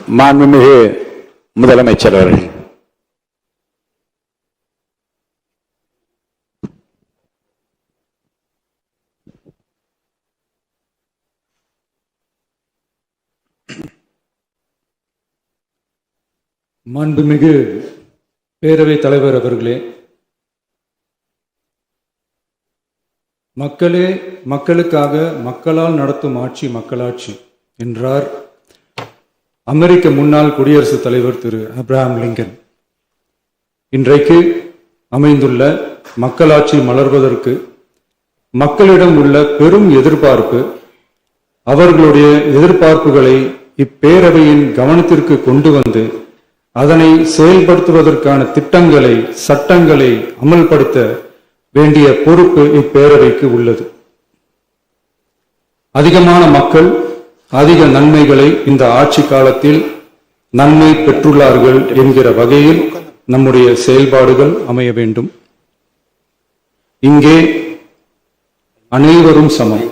மாண்புமிகு முதலமைச்சர் அவர்கள். மாண்புமிகு பேரவைத் தலைவர் அவர்களே, மக்களே மக்களுக்காக மக்களால் நடத்தும் ஆட்சி மக்களாட்சி என்றார் அமெரிக்க முன்னாள் குடியரசுத் தலைவர் திரு ஆப்ரஹாம் லிங்கன். இன்றைக்கு அமைந்துள்ள மக்களாட்சி மலர்வதற்கு மக்களிடம் உள்ள பெரும் எதிர்பார்ப்பு, அவர்களுடைய எதிர்பார்ப்புகளை இப்பேரவையின் கவனத்திற்கு கொண்டு வந்து அதனை செயல்படுத்துவதற்கான திட்டங்களை, சட்டங்களை அமல்படுத்த வேண்டிய பொறுப்பு இப்பேரவைக்கு உள்ளது. அதிகமான மக்கள் அதிக நன்மைகளை இந்த ஆட்சி காலத்தில் நன்மை பெற்றுள்ளார்கள் என்கிற வகையில் நம்முடைய செயல்பாடுகள் அமைய வேண்டும். இங்கே அனைவரும் சமம்.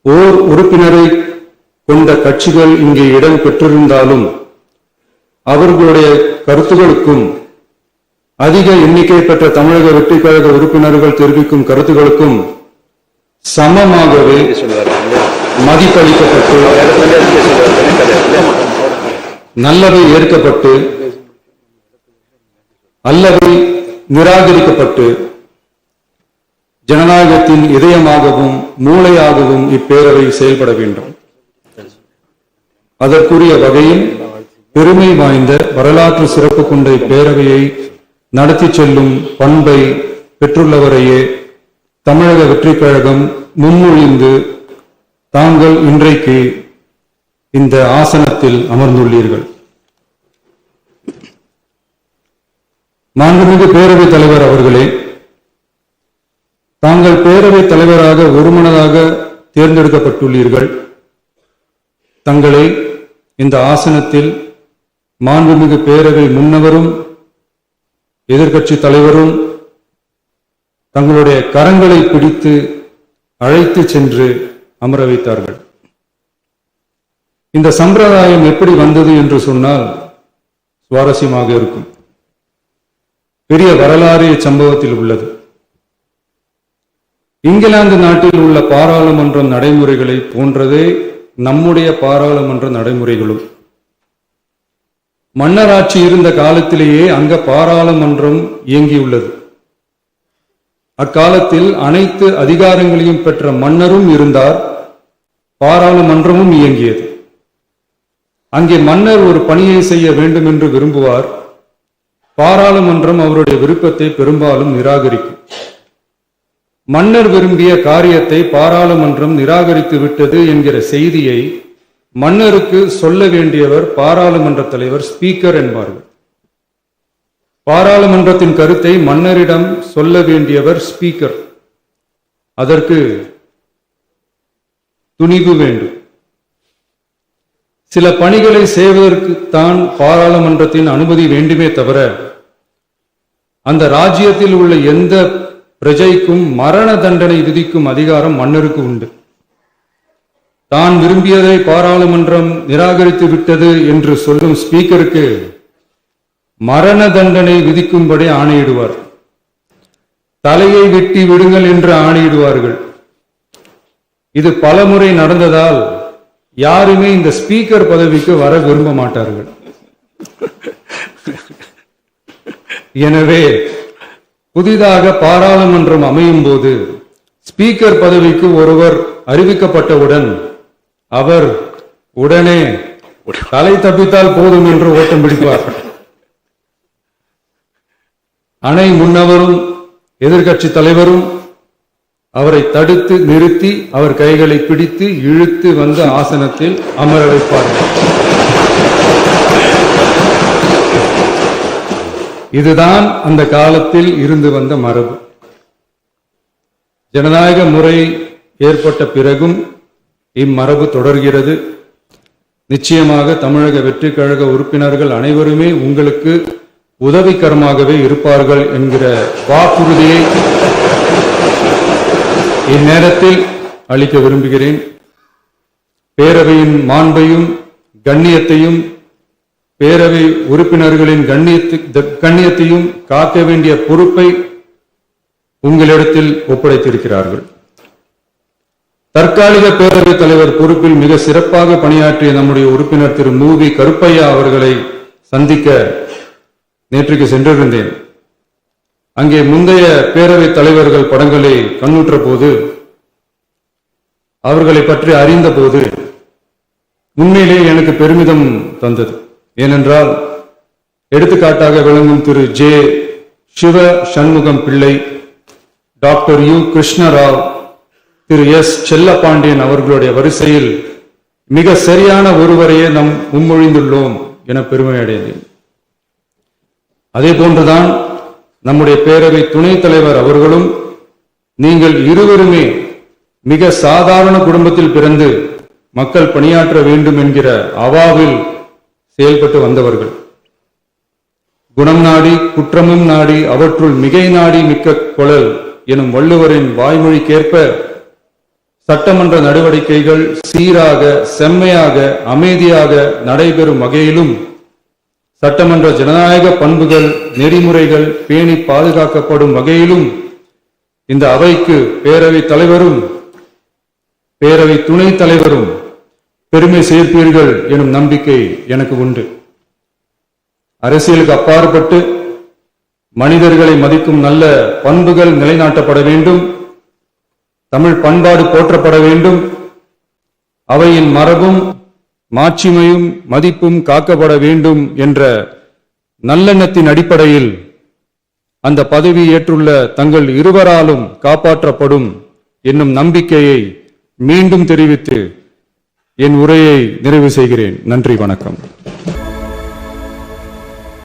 ஓர் உறுப்பினரை கொண்ட கட்சிகள் இங்கே இடம் பெற்றிருந்தாலும் அவர்களுடைய கருத்துகளுக்கும் அதிக எண்ணிக்கை பெற்ற தமிழக வெற்றிக் கழக உறுப்பினர்கள் தெரிவிக்கும் கருத்துகளுக்கும் சமமாகவே மதிப்பளிக்கப்பட்டு நல்லவை ஏற்கப்பட்டு அல்லவை நிராகரிக்கப்பட்டு ஜனநாயகத்தின் இதயமாகவும் மூளையாகவும் இப்பேரவை செயல்பட வேண்டும். அதற்குரிய வகையில் பெருமை வாய்ந்த வரலாற்று சிறப்பு கொண்ட இப்பேரவையை நடத்தி செல்லும் பண்பை பெற்றுள்ளவரையே தமிழக வெற்றிக் கழகம் முன்மொழிந்து தாங்கள் இன்றைக்கு இந்த ஆசனத்தில் அமர்ந்துள்ளீர்கள். மாண்புமிகு பேரவைத் தலைவர் அவர்களே, தாங்கள் பேரவைத் தலைவராக ஒருமனதாக தேர்ந்தெடுக்கப்பட்டுள்ளீர்கள். தங்களை இந்த ஆசனத்தில் மாண்புமிகு பேரவை முன்னவரும் எதிர்க்கட்சி தலைவரும் தங்களுடைய கரங்களை பிடித்து அழைத்து சென்று அமர வைத்தார்கள். இந்த சம்பிரதாயம் எப்படி வந்தது என்று சொன்னால் சுவாரஸ்யமாக இருக்கும். பெரிய வரலாறு சம்பவத்தில் உள்ளது. இங்கிலாந்து நாட்டில் உள்ள பாராளுமன்ற நடைமுறைகளை போன்றதே நம்முடைய பாராளுமன்ற நடைமுறைகளும். மன்னராட்சி இருந்த காலத்திலேயே அங்க பாராளுமன்றம் இயங்கியுள்ளது. அக்காலத்தில் அனைத்து அதிகாரங்களையும் பெற்ற மன்னரும் இருந்தார், பாராளுமன்றமும் இயங்கியது. அங்கே மன்னர் ஒரு பணியை செய்ய வேண்டும் என்று விரும்புவார், பாராளுமன்றம் அவருடைய விருப்பத்தை பெரும்பாலும் நிராகரிக்கும். மன்னர் விரும்பிய காரியத்தை பாராளுமன்றம் நிராகரித்து விட்டது என்கிற செய்தியை மன்னருக்கு சொல்ல வேண்டியவர் பாராளுமன்ற தலைவர், ஸ்பீக்கர் என்பார்கள். பாராளுமன்றத்தின் கருத்தை மன்னரிடம் சொல்ல வேண்டியவர் ஸ்பீக்கர். அதற்கு துணிவு வேண்டும். சில பணிகளை செய்வதற்கு தான் பாராளுமன்றத்தின் அனுமதி வேண்டுமே தவிர அந்த ராஜ்யத்தில் உள்ள எந்த பிரஜைக்கும் மரண தண்டனை விதிக்கும் அதிகாரம் மன்னருக்கு உண்டு. தான் விரும்பியதை பாராளுமன்றம் நிராகரித்து விட்டது என்று சொல்லும் ஸ்பீக்கருக்கு மரண தண்டனை விதிக்கும்படி ஆணையிடுவார். தலையை வெட்டி விடுங்கள் என்று ஆணையிடுவார்கள். இது பலமுறை நடந்ததால் யாருமே இந்த ஸ்பீக்கர் பதவிக்கு வர விரும்ப மாட்டார்கள். எனவே புதிதாக பாராளுமன்றம் அமையும் போது ஸ்பீக்கர் பதவிக்கு ஒருவர் அறிவிக்கப்பட்டவுடன் அவர் உடனே தலை தப்பித்தால் போதும் என்று ஓட்டம் பிடிப்பார். அணை முன்னவரும் எதிர்க்கட்சி தலைவரும் அவரை தடுத்து நிறுத்தி அவர் கைகளை பிடித்து இழுத்து வந்த ஆசனத்தில் அமர வைப்பார்கள். இதுதான் அந்த காலத்தில் இருந்து வந்த மரபு. ஜனநாயக முறை ஏற்பட்ட பிறகும் இம்மரபு தொடர்கிறது. நிச்சயமாக தமிழக வெற்றிக் கழக உறுப்பினர்கள் அனைவருமே உங்களுக்கு உதவிகரமாகவே இருப்பார்கள் என்கிற வாக்குறுதியை இந்நேரத்தில் அளிக்க விரும்புகிறேன். பேரவையின் மாண்பையும் கண்ணியத்தையும் பேரவை உறுப்பினர்களின் கண்ணியத்தையும் காக்க வேண்டிய பொறுப்பை உங்களிடத்தில் ஒப்படைத்திருக்கிறார்கள். தற்காலிக பேரவைத் தலைவர் பொறுப்பில் மிக சிறப்பாக பணியாற்றிய நம்முடைய உறுப்பினர் திரு மூவி கருப்பையா அவர்களை சந்திக்க நேற்றுக்கு சென்றிருந்தேன். அங்கே முந்தைய பேரவைத் தலைவர்கள் படங்களை கண்ணுற்ற போது, அவர்களை பற்றி அறிந்த போது உண்மையிலே எனக்கு பெருமிதம் தந்தது. ஏனென்றால் எடுத்துக்காட்டாக விளங்கும் திரு ஜே சிவ சண்முகம் பிள்ளை, டாக்டர் யு கிருஷ்ணராவ், திரு எஸ் செல்லப்பாண்டியன் அவர்களுடைய வரிசையில் மிக சரியான ஒருவரையே நாம் முன்மொழிந்துள்ளோம் என பெருமை அடைந்தேன். அதே போன்றுதான் நம்முடைய பேரவை துணைத் தலைவர் அவர்களும் நீங்கள் இருவருமே மிக சாதாரண குடும்பத்தில் பிறந்து மக்கள் பணியாற்ற வேண்டும் என்கிற அவாவில் செயல்பட்டு வந்தவர்கள். குணம் நாடி குற்றமும் நாடி அவற்றுள் மிகை நாடி மிக்க கொளல் எனும் வள்ளுவரின் வாய்மொழிக்கேற்ப சட்டமன்ற நடவடிக்கைகள் சீராக செம்மையாக அமைதியாக நடைபெறும் வகையிலும் சட்டமன்ற ஜனநாயக பண்புகள் நெறிமுறைகள் பேணி பாதுகாக்கப்படும் வகையிலும் இந்த அவைக்கு பேரவைத் தலைவரும் பேரவை துணைத் தலைவரும் பெருமை சேர்ப்பீர்கள் எனும் நம்பிக்கை எனக்கு உண்டு. அரசியலுக்கு அப்பாற்பட்டு மனிதர்களை மதிக்கும் நல்ல பண்புகள் நிலைநாட்டப்பட வேண்டும். தமிழ் பண்பாடு போற்றப்பட வேண்டும். அவையின் மரபும் மாட்சிமையும் மதிப்பும் காக்கப்பட வேண்டும் என்ற நல்லெண்ணத்தின் அடிப்படையில் அந்த பதவி ஏற்றுள்ள தங்கள் இருவராலும் காப்பாற்றப்படும் என்னும் நம்பிக்கையை மீண்டும் தெரிவித்து என் உரையை நிறைவு செய்கிறேன். நன்றி, வணக்கம்.